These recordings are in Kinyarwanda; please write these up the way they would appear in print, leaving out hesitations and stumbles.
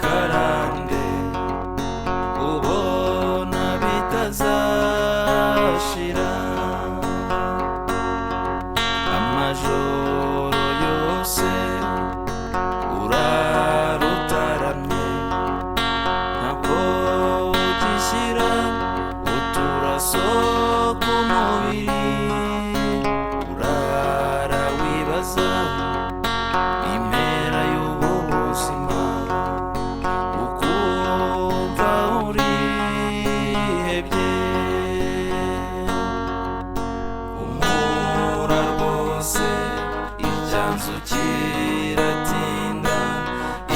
karande ubona bitazashira amajoro yose urarutaramye ntabwo ugishyira uturaso ku mubiri urara wibaza impera y'ubu buzima ukumva urihebye humura rwose icyanzu kiratinda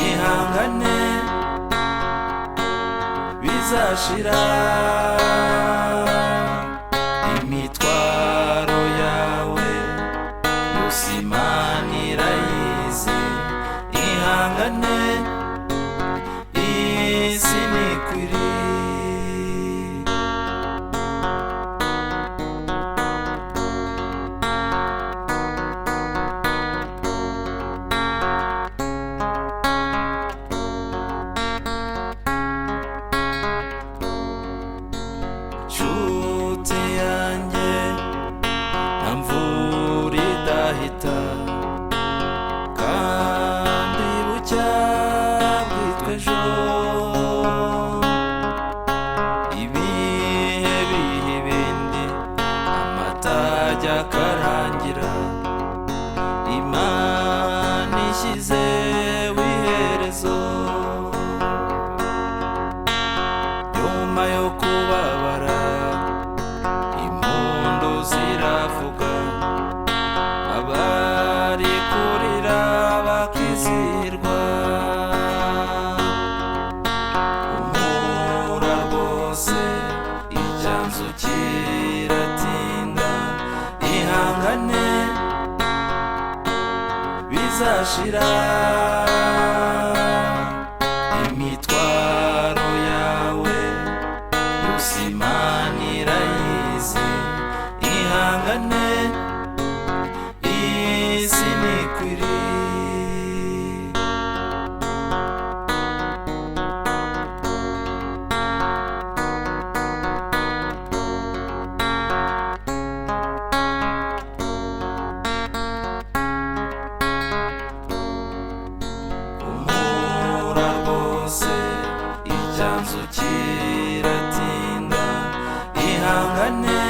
ihangane bizashira imitwaro yawe yose Imana irayizi ihangane isi nikwiri nshuti yanjye nta mvura idahita kandi bucya bwitwa ejo ibihe biha ibindi amatage akarangira Imana ishyizeho iherezo nyuma yo kubabara impundu ziravuga abari kurira bakizihirwa humura rwose icyanzu kiratinda ihangane bizashira imitwaro yawe yose Imana irayizi ihangane isi nikwiri humura rwose icyanzu kiratinda ihangane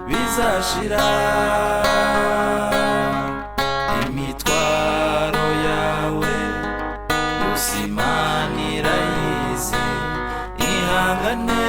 bizashira imitwaro yawe yose Imana irayizi ihangane